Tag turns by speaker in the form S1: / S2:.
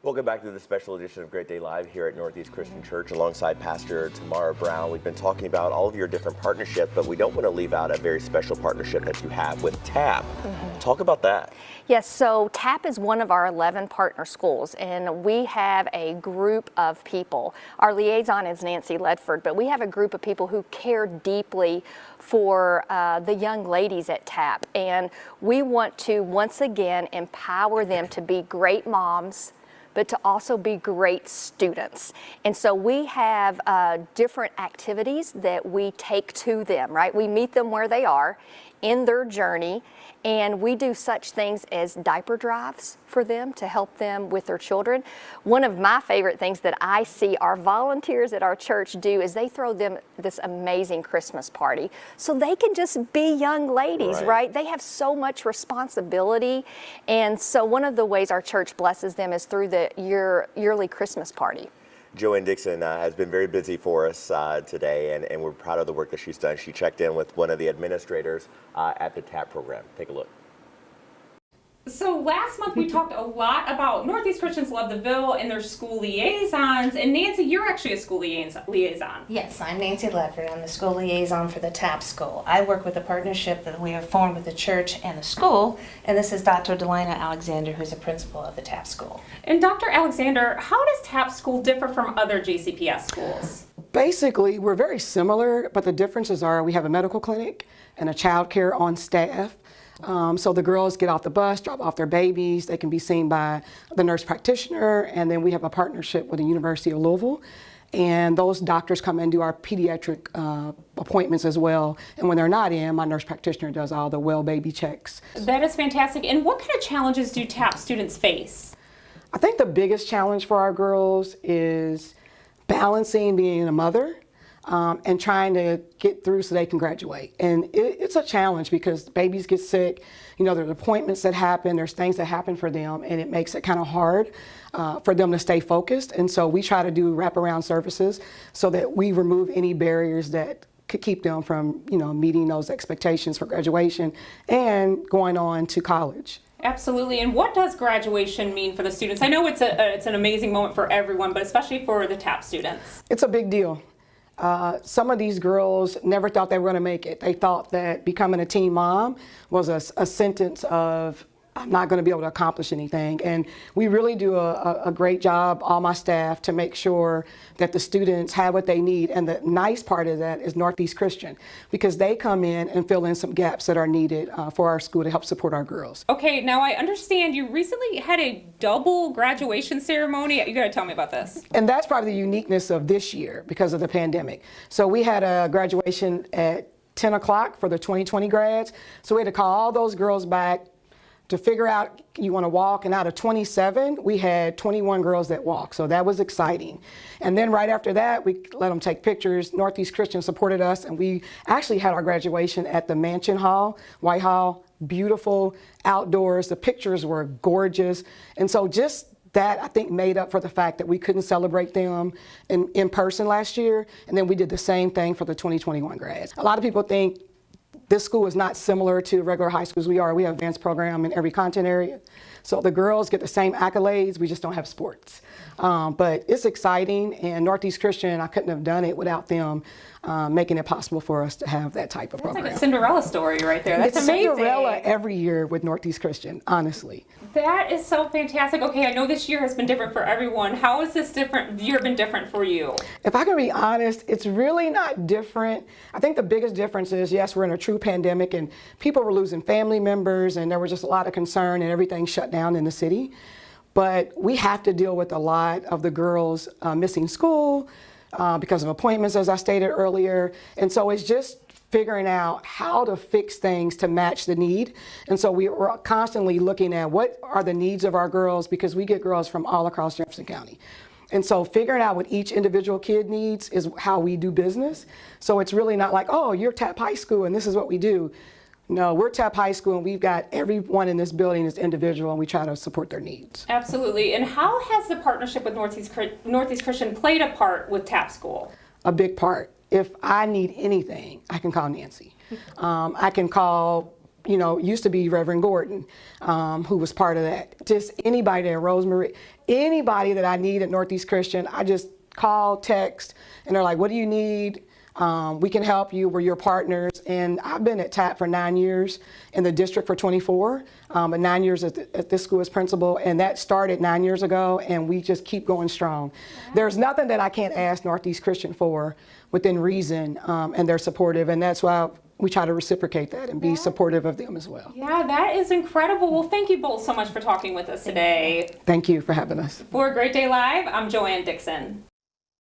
S1: Welcome back to the special edition of Great Day Live here at Northeast Christian Church alongside Pastor Tamara Brown. We've been talking about all of your different partnerships, but we don't want to leave out a very special partnership that you have with TAPP. Talk about that.
S2: Yes, so TAPP is one of our 11 partner schools, and we have a group of people. Our liaison is Nancy Ledford, but we have a group of people who care deeply for the young ladies at TAPP, and we want to once again empower them to be great moms, but to also be great students. And so we have different activities that we take to them, right? We meet them where they are in their journey, and we do such things as diaper drives for them to help them with their children. One of my favorite things that I see our volunteers at our church do is they throw them this amazing Christmas party so they can just be young ladies, right? They have so much responsibility, and so one of the ways our church blesses them is through the yearly Christmas party.
S1: Joanne Dixon has been very busy for us today, and we're proud of the work that she's done. She checked in with one of the administrators at the TAPP program. Take a look.
S3: So last month we talked a lot about Northeast Christians Love the Ville and their school liaisons. And Nancy, you're actually a school liaison.
S4: Yes, I'm Nancy Ledford. I'm the school liaison for the TAPP School. I work with a partnership that we have formed with the church and the school, and this is Dr. Delina Alexander, who's a principal of the TAPP School.
S3: And Dr. Alexander, how does TAPP School differ from other JCPS schools?
S5: Basically, we're very similar, but the differences are we have a medical clinic and a child care on staff. So the girls get off the bus, drop off their babies, they can be seen by the nurse practitioner, and then we have a partnership with the University of Louisville, and those doctors come and do our pediatric appointments as well, and when they're not in, my nurse practitioner does all the well baby checks.
S3: That is fantastic. And what kind of challenges do TAPP students face?
S5: I think the biggest challenge for our girls is balancing being a mother and trying to get through so they can graduate. And it's a challenge because babies get sick, you know, there's appointments that happen, there's things that happen for them, and it makes it kind of hard for them to stay focused. And so we try to do wraparound services so that we remove any barriers that could keep them from, you know, meeting those expectations for graduation and going on to college.
S3: Absolutely. And what does graduation mean for the students? I know it's an amazing moment for everyone, but especially for the TAPP students.
S5: It's a big deal. Some of these girls never thought they were going to make it. They thought that becoming a teen mom was a sentence of, I'm not going to be able to accomplish anything. And we really do a great job, all my staff, to make sure that the students have what they need. And the nice part of that is Northeast Christian, because they come in and fill in some gaps that are needed for our school to help support our girls.
S3: Okay, now I understand you recently had a double graduation ceremony. You got to tell me about this.
S5: And that's probably the uniqueness of this year because of the pandemic. So we had a graduation at 10 o'clock for the 2020 grads. So we had to call all those girls back to figure out you want to walk, and out of 27, we had 21 girls that walked, so that was exciting. And then right after that, we let them take pictures. Northeast Christian supported us, and we actually had our graduation at the Mansion Hall, White Hall, beautiful outdoors. The pictures were gorgeous, and so just that, I think, made up for the fact that we couldn't celebrate them in person last year, and then we did the same thing for the 2021 grads. A lot of people think this school is not similar to regular high schools we have advanced program in every content area. So the girls get the same accolades, we just don't have sports. But it's exciting, and Northeast Christian, I couldn't have done it without them making it possible for us to have that type of program.
S3: That's like a Cinderella story right there. That's amazing.
S5: It's Cinderella every year with Northeast Christian, honestly.
S3: That is so fantastic. Okay, I know this year has been different for everyone. How has this year been different for you?
S5: If I can be honest, it's really not different. I think the biggest difference is, yes, we're in a true pandemic and people were losing family members and there was just a lot of concern and everything shut down in the city. But we have to deal with a lot of the girls missing school because of appointments, as I stated earlier. And so it's just figuring out how to fix things to match the need. And so we're constantly looking at what are the needs of our girls, because we get girls from all across Jefferson County. And so figuring out what each individual kid needs is how we do business. So it's really not like, oh, you're TAPP High School and this is what we do. No, we're TAPP High School and we've got everyone in this building is individual and we try to support their needs.
S3: Absolutely. And how has the partnership with Northeast Christian played a part with TAPP School?
S5: A big part. If I need anything, I can call Nancy. I can call used to be Reverend Gordon, who was part of that. Just anybody there, Rosemary, anybody that I need at Northeast Christian, I just call, text, and they're like, what do you need? We can help you. We're your partners. And I've been at TAPP for 9 years, in the district for 24, but 9 years at this school as principal. And that started 9 years ago, and we just keep going strong. There's nothing that I can't ask Northeast Christian for within reason, and they're supportive. And that's why we try to reciprocate that and be supportive of them as well.
S3: Yeah, that is incredible. Well, thank you both so much for talking with us today.
S5: Thank you for having us.
S3: For Great Day Live, I'm Joanne Dixon.